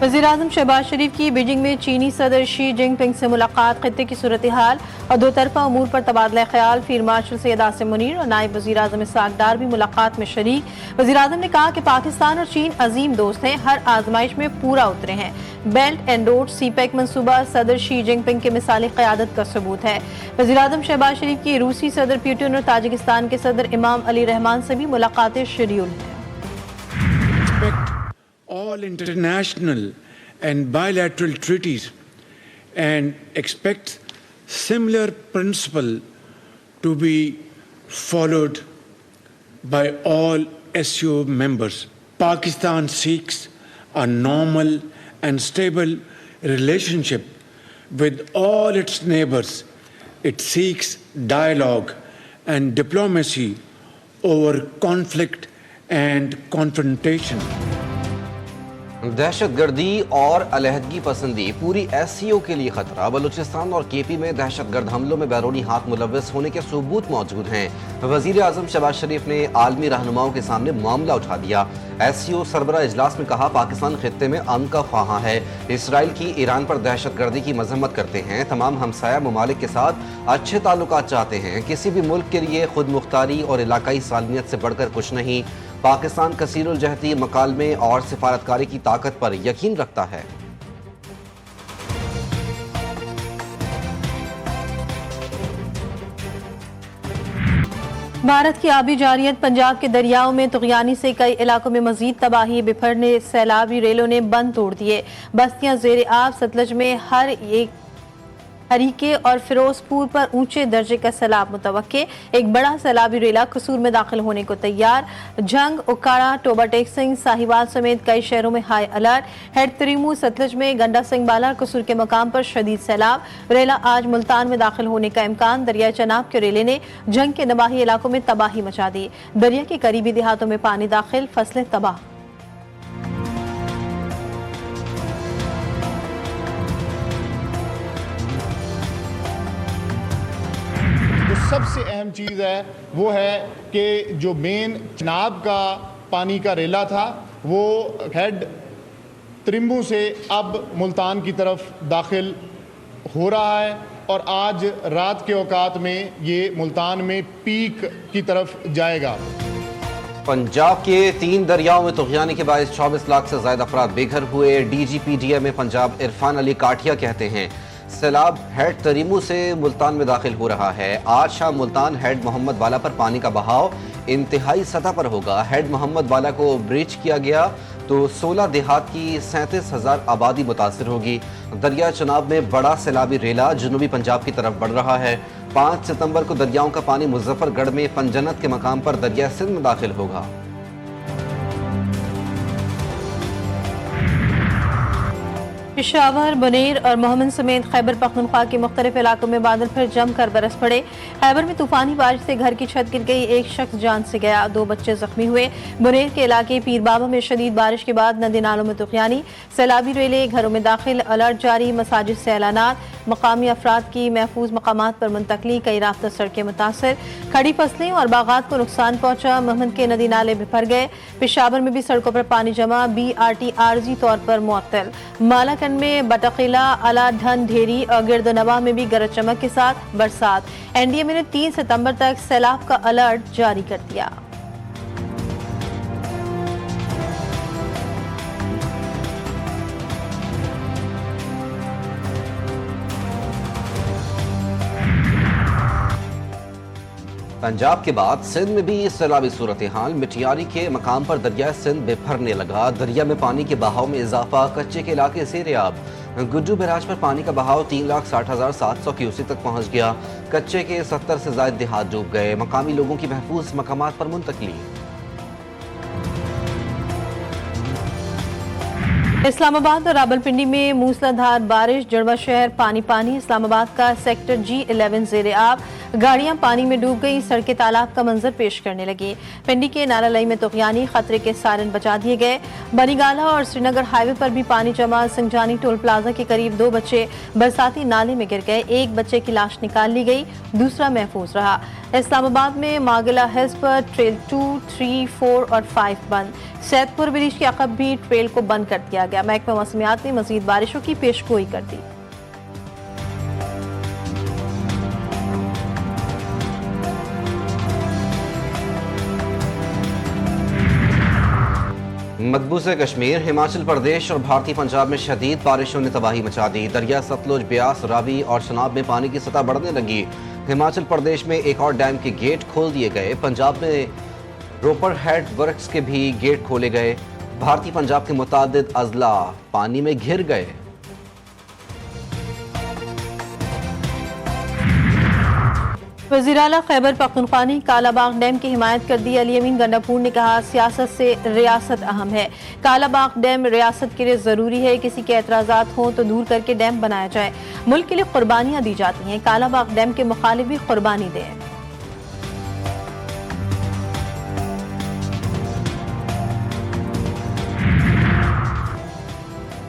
वज़ीर-ए-आज़म शहबाज शरीफ की बीजिंग में चीनी सदर शी जिनपिंग से मुलाकात, खित्ते की सूरत-ए-हाल और दो तरफा अमूर पर तबादला ख्याल। फील्ड मार्शल सैयद आसिम मुनीर और नायब वज़ीर-ए-आज़म इसहाक डार भी मुलाकात में शरीक। वज़ीर-ए-आज़म ने कहा कि पाकिस्तान और चीन अजीम दोस्त हैं, हर आजमाइश में पूरा उतरे हैं। बेल्ट एंड रोड सीपैक मंसूबा सदर शी जिनपिंग के मिसाली क़यादत का सबूत है। वज़ीर-ए-आज़म शहबाज शरीफ की रूसी सदर पुतिन और ताजिकिस्तान के सदर इमाम अली रहमान से भी मुलाकातें शेड्यूल हैं। All international and bilateral treaties and expect similar principle to be followed by all SCO members. Pakistan seeks a normal and stable relationship with all its neighbors. It seeks dialogue and diplomacy over conflict and confrontation. दहशत गर्दी और अलहदगी पसंदी पूरी SCO के लिए खतरा। बलूचिस्तान और KP में दहशत गर्द हमलों में बैरूनी हाथ मुलव्वस होने के सबूत मौजूद हैं। वज़ीर आज़म शहबाज शरीफ ने आलमी रहनुमाओं के सामने मामला उठा दिया। SCO सरबराह इजलास में कहा, पाकिस्तान खित्ते में अमन का ख्वाहां है। इसराइल की ईरान पर दहशत गर्दी की मजम्मत करते हैं। तमाम हमसाया ममालिक के साथ अच्छे ताल्लुकात चाहते हैं। किसी भी मुल्क के लिए खुद मुख्तारी और इलाकाई सालमियत से बढ़कर कुछ नहीं। पाकिस्तान कसीरुल जहती मकालमे और सिफारतकारी की ताकत पर यकीन रखता है। भारत की आबी जारियत, पंजाब के दरियाओं में तुग़यानी से कई इलाकों में मजीद तबाही, बिफरने सैलाबी रेलों ने बंद तोड़ दिए। बस्तियां ज़ेरे आब, सतलज में हर एक हरीके और फिरोजपुर पर ऊंचे दर्जे का सैलाब मुतवक्के। एक बड़ा सैलाबी रेला कसूर में दाखिल होने को तैयार। जंग, उकाड़ा, टोबा टेक सिंह, साहिवाल समेत कई शहरों में हाई अलर्ट। हेड तरीमू, सतलज में गंडा सिंह बाला, कसूर के मकाम पर शदीद सैलाब। रेला आज मुल्तान में दाखिल होने का इम्कान। दरिया चनाब के रेले ने जंग के नवाही इलाकों में तबाही मचा दी। दरिया के करीबी देहातों में पानी दाखिल, फसलें तबाह। सबसे अहम चीज़ है वो है कि जो मेन चनाब का पानी का रेला था वो हेड त्रिम्बू से अब मुल्तान की तरफ दाखिल हो रहा है और आज रात के औकात में ये मुल्तान में पीक की तरफ जाएगा। पंजाब के 3 दरियाओं में तुग़यानी के बायस 24 लाख से ज्यादा अफराद बेघर हुए। DGPDM पंजाब इरफान अली काठिया कहते हैं, सैलाब हेड तरीमू से मुल्तान में दाखिल हो रहा है। आज शाम मुल्तान हेड मोहम्मद वाला पर पानी का बहाव इंतहाई सतह पर होगा। हेड मोहम्मद वाला को ब्रीच किया गया तो 16 देहात की 37,000 आबादी मुतासिर होगी। दरिया चनाब में बड़ा सैलाबी रेला जनूबी पंजाब की तरफ बढ़ रहा है। 5 सितंबर को दरियाओं का पानी मुजफ्फरगढ़ में पंजनत के मकाम पर दरिया सिंध में दाखिल होगा। पेशावर, बनेर और मोहम्मद समेत खैबर पख्तूनख्वा के मुख्तलिफ इलाकों में बादल फिर जमकर बरस पड़े। खैबर में तूफानी बारिश से घर की छत गिर गई, एक शख्स जान से गया, 2 बच्चे जख्मी हुए। बनेर के इलाके पीर बाबा में शदीद बारिश के बाद नदी नालों में तुग़यानी, सैलाबी रेले घरों में दाखिल, अलर्ट जारी। मसाजिद से ऐलानात, मकामी अफराद की महफूज मकामात पर मुंतकली, कई रास्ता सड़कें मुतासर। खड़ी फसलें और बागात को नुकसान पहुंचा। महमद के नदी नाले बिफर गए। पेशावर में भी सड़कों पर पानी जमा, BRT आर्जी तौर पर मुअत्तल। मालाकंड में बटकीला, अला, ढन, ढेरी और गिरदनवाह में भी गरज चमक के साथ बरसात। NDMA ने 3 सितंबर तक सैलाब का अलर्ट जारी कर दिया। पंजाब के बाद सिंध में भी सैलाबी सूरत हाल। मिटियारी के मकाम पर दरिया सिंध बिफरने लगा। दरिया में पानी के बहाव में इजाफा, कच्चे के इलाके से रेआब। गुड्डू बैराज पर पानी का बहाव 3,60,700 क्यूसेक तक पहुंच गया। कच्चे के 70 से ज्यादा देहात डूब गए। मकामी लोगों की महफूज मकामात पर मुंतकली। इस्लामाबाद और रावलपिंडी में मूसलाधार बारिश, जड़वा शहर पानी पानी। इस्लामाबाद का सेक्टर G11 ज़ेरे आब। गाड़ियां पानी में डूब गई, सड़कें तालाब का मंजर पेश करने लगी। पिंडी के नारालई में तुगयानी खतरे के सायरन बजा दिए गए। बनीगाला और श्रीनगर हाईवे पर भी पानी जमा। संजानी टोल प्लाजा के करीब 2 बच्चे बरसाती नाले में गिर गए। एक बच्चे की लाश निकाल ली गई, दूसरा महफूज रहा। इस्लामाबाद में मागिला हिल्स पर ट्रेल 2, 3, 4 और 5 बंद। सैदपुर ब्रिज के अकब भी ट्रेल को बंद कर दिया गया। महकमा मौसमियात ने मजीद बारिशों की पेशगोई कर दी। मकबूज कश्मीर, हिमाचल प्रदेश और भारतीय पंजाब में शदीद बारिशों ने तबाही मचा दी। दरिया सतलुज, ब्यास, रावी और शनाब में पानी की सतह बढ़ने लगी। हिमाचल प्रदेश में एक और डैम के गेट खोल दिए गए। पंजाब में रोपर हेड वर्क्स के भी गेट खोले गए। भारतीय पंजाब के मुतादिद अजला पानी में घिर गए। वज़ीर आला खैबर पख्तूनख्वा ने कालाबाग डैम की हिमायत कर दी। अली अमीन गंडापुर ने कहा, सियासत से रियासत अहम है। कालाबाग डैम रियासत के लिए ज़रूरी है। किसी के एतराज़ात हों तो दूर करके डैम बनाया जाए। मुल्क के लिए कुर्बानियाँ दी जाती हैं, कालाबाग डैम के मुखालिफ भी कुर्बानी दें।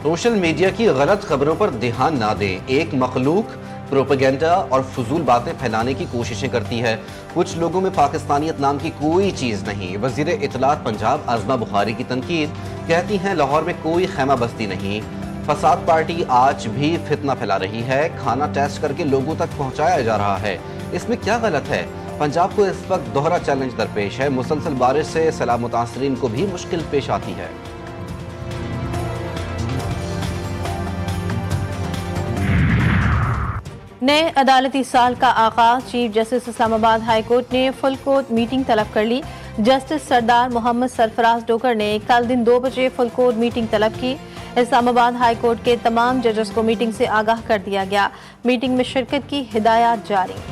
सोशल मीडिया की गलत खबरों पर ध्यान ना दें। एक मखलूक प्रोपेगेंडा और फजूल बातें फैलाने की कोशिशें करती है। कुछ लोगों में पाकिस्तानियत नाम की कोई चीज़ नहीं। वज़ीर इत्तलात पंजाब आज़मा बुखारी की तनकीद, कहती हैं लाहौर में कोई खैमा बस्ती नहीं। फसाद पार्टी आज भी फितना फैला रही है। खाना टेस्ट करके लोगों तक पहुंचाया जा रहा है, इसमें क्या गलत है? पंजाब को इस वक्त दोहरा चैलेंज दरपेश है। मुसलसल बारिश से सैलाब मुतासरीन को भी मुश्किल पेश आती है। नए अदालती साल का आगाज। Chief justice Islamabad high court ने फुल कोर्ट मीटिंग तलब कर ली। जस्टिस सरदार मोहम्मद सरफराज डोकर ने कल दिन 2 बजे फुल कोर्ट मीटिंग तलब की। इस्लामाबाद हाई कोर्ट के तमाम जजेस को मीटिंग से आगाह कर दिया गया। मीटिंग में शिरकत की हिदायत जारी।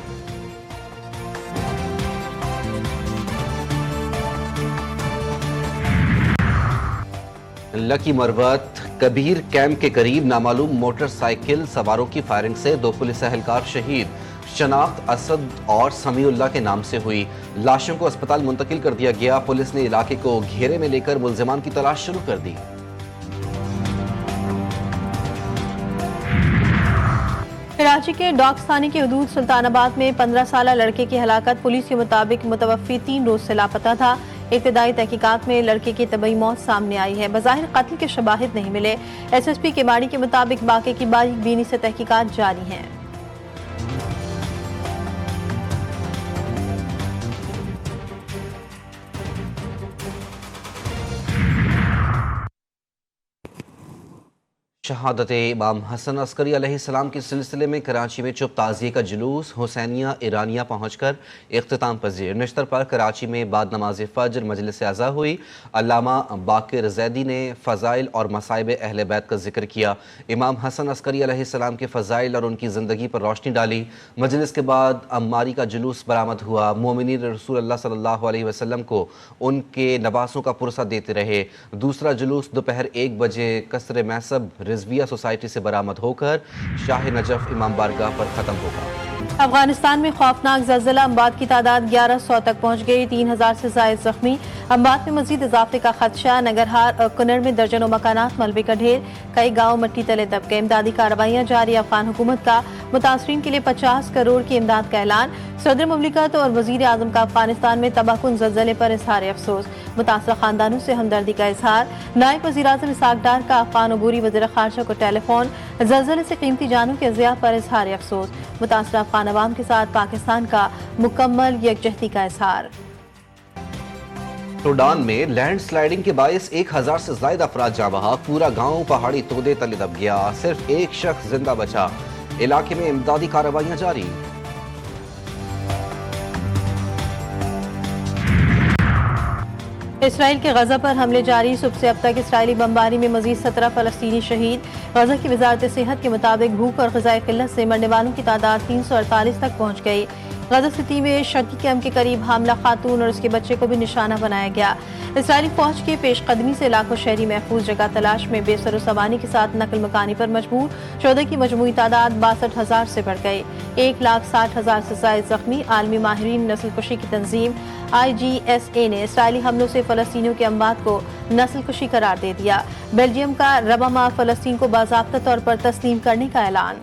लकी मरवत कबीर कैंप के करीब नामालूम मोटरसाइकिल सवारों की फायरिंग से 2 पुलिस एहलकार शहीद। शनाख्त असद और समीउल्लाह के नाम से हुई। लाशों को अस्पताल मुंतकिल कर दिया गया। पुलिस ने इलाके को घेरे में लेकर मुल्जिमान की तलाश शुरू कर दी। कराची के डॉक्सानी के हदूद सुल्तानाबाद में 15 साला लड़के की हलाकत। पुलिस के मुताबिक मुतवफ़ी 3 रोज से लापता था। इब्तिदाई तहकीकात में लड़के की तबई मौत सामने आई है। बज़ाहिर कत्ल के शवाहिद नहीं मिले। SSP केमाड़ी के मुताबिक वाक़े की बारीक बीनी से तहकीकात जारी हैं। शहादत इमाम हसन अस्करी अलैहिस्सलाम के सिलसिले में कराची में चुप ताज़िये का जुलूस हुसैनिया ईरानिया पहुंचकर इख्तिताम पजीर। नश्तर पर कराची में बाद नमाज फजर मजलिस अज़ा हुई। अल्लामा बाकिर ज़ैदी ने फ़ज़ाइल और मसाइब अहले बैत का जिक्र किया। इमाम हसन अस्करी अलैहिस्सलाम के फ़ज़ाइल और उनकी ज़िंदगी पर रोशनी डाली। मजलिस के बाद अम्मारी का जुलूस बरामद हुआ। मोमिनीन रसूल अल्लाह सल्लल्लाहु अलैहि वसल्लम को उनके नवासों का पुरसा देते रहे। दूसरा जुलूस दोपहर 1 बजे कसर महसब रिजविया सोसाइटी से बरामद होकर शाह नजफ इमाम बारगाह पर खत्म होगा। अफगानिस्तान में खौफनाक ज़लज़ला। अम्बात की तादाद 1100 तक पहुँच गई। 3000 से ज़ायद जख्मी। अम्बात में मजीद इजाफे का खदशा। नगरहार और कुनर में दर्जनों मकानात मलबे का ढेर। कई गाँव मट्टी तले दब गए। इमदादी कार्रवाइयाँ जारी। अफगान हुकूमत का मुतासरीन के लिए 50 करोड़ की इमदाद का ऐलान। सदर मुमलिकत और वजीर आजम का अफगानिस्तान में तबाहकुन ज़लज़ले पर इज़हार अफसोस। मुतासरा खानदानों से हमदर्दी का इजहार। नायब वज़ीर आज़म इसहाक डार का अफगान अबूरी वज़ीर ख़ारजा को टेलीफोन। ज़लज़ले से कीमती जानों के ज़िया पर इजहार अफसोस। मुतासरा अफगान अवाम के साथ पाकिस्तान का मुकम्मल यकजहती का इजहार। सूडान में लैंड स्लाइडिंग के बायस 1000 से ज्यादा अफराद जाँ बहा। पूरा गांव पहाड़ी तोदे तले दब गया। सिर्फ एक शख्स जिंदा बचा। इलाके में इमदादी कार्रवाइयां जारी। इसराइल के गजा पर हमले जारी। सुबह से अब तक इसराइली बमबारी में मजीद 17 फलस्तीनी शहीद। गजा की वजारत सेहत के मुताबिक भूख और ग़िज़ाई क़िल्लत से मरने वालों की तादाद 348 तक पहुँच गई। गजा सिटी में शक्की कैंप के करीब हामला खातून और उसके बच्चे को भी निशाना बनाया गया। اسرائیلی فوج کے پیش قدمی سے لاکھوں شہری محفوظ جگہ تلاش میں بے سر و سامانی کے ساتھ نقل مکانی پر مجبور، شہداء کی مجموعی تعداد 62,000 سے بڑھ گئی، 1,60,000 سے زائد زخمی۔ عالمی ماہرین نسل کشی کی تنظیم IGSA نے اسرائیلی حملوں سے فلسطینیوں کے اموات کو نسل کشی قرار دے دیا۔ بیلجیم کا ربع ماہ فلسطین کو باضابطہ طور پر تسلیم کرنے کا اعلان۔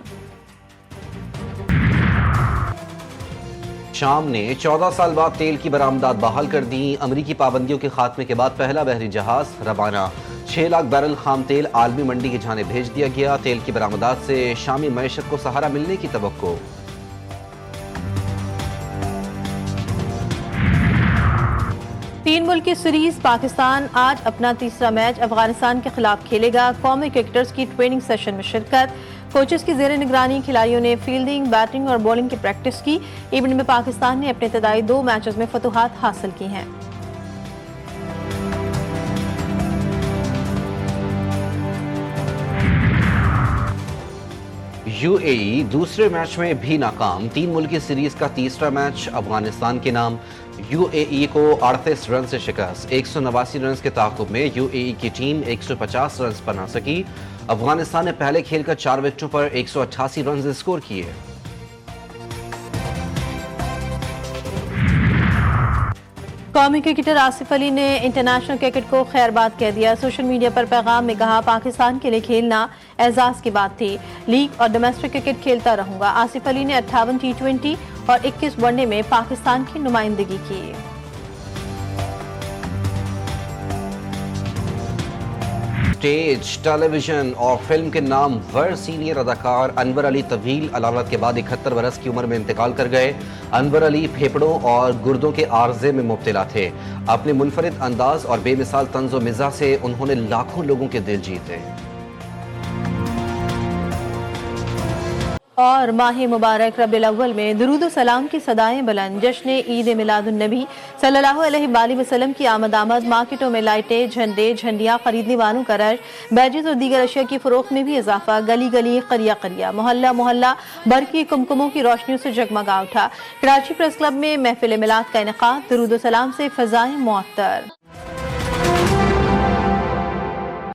شام نے 14 سال بعد تیل کی برآمدات بحال کر دیں۔ امریکی پابندیوں کے خاتمے کے بعد پہلا بحری جہاز روانہ، 6 لاکھ بیرل خام تیل عالمی منڈی کی جانب بھیج دیا گیا۔ تیل کی برآمدات سے شامی معیشت کو سہارا ملنے کی توقع۔ تین ملک کی سیریز پاکستان آج اپنا تیسرا میچ افغانستان کے خلاف کھیلے گا۔ قومی کرکٹرز کی ٹریننگ سیشن میں شرکت، کوچز کی زیر نگرانی کھلاڑیوں نے فیلڈنگ، بیٹنگ اور بولنگ کی پریکٹس کی۔ ایونٹ میں پاکستان نے اپنے ابتدائی 2 میچز میں فتوحات حاصل کی ہیں۔ UAE دوسرے میچ میں بھی ناکام، 3 ملکی سیریز کا تیسرا میچ افغانستان کے نام۔ UAE کو 38 رن سے شکست، 189 رنز کے تعاقب میں UAE کی ٹیم 150 رنز بنا سکی۔ افغانستان نے پہلے کھیل کا 4 وکٹوں پر 188 رنز اسکور کیے۔ قومی کرکٹر آصف علی نے انٹرنیشنل کرکٹ کو خیر باد کہہ دیا۔ سوشل میڈیا پر پیغام میں کہا، پاکستان کے لیے کھیلنا اعزاز کی بات تھی، لیگ اور ڈومیسٹک کرکٹ کھیلتا رہوں گا۔ آصف علی نے 58 T20 اور 21 ون ڈے میں پاکستان کی نمائندگی کی۔ اسٹیج، ٹیلی ویژن اور فلم کے نامور سینئر اداکار انور علی طویل علالت کے بعد 71 برس کی عمر میں انتقال کر گئے۔ انور علی پھیپھڑوں اور گردوں کے عارضے میں مبتلا تھے۔ اپنے منفرد انداز اور بے مثال طنز و مزاح سے انہوں نے لاکھوں لوگوں کے دل جیتے۔ اور ماہ مبارک ربیع الاول میں درود و سلام کی صدائیں بلند، جشن عید میلاد النبی صلی اللہ علیہ وآلہ وسلم کی آمد، مارکیٹوں میں لائٹیں، جھنڈے، جھنڈیاں، خریدنے والوں کا رش، بیجز اور دیگر اشیاء کی فروخت میں بھی اضافہ، گلی گلی، قریہ قریہ، محلہ محلہ برقی کمکموں کی روشنیوں سے جگمگا اٹھا۔ کراچی پریس کلب میں محفل میلاد کا انعقاد، درود و سلام سے فضائیں معطر۔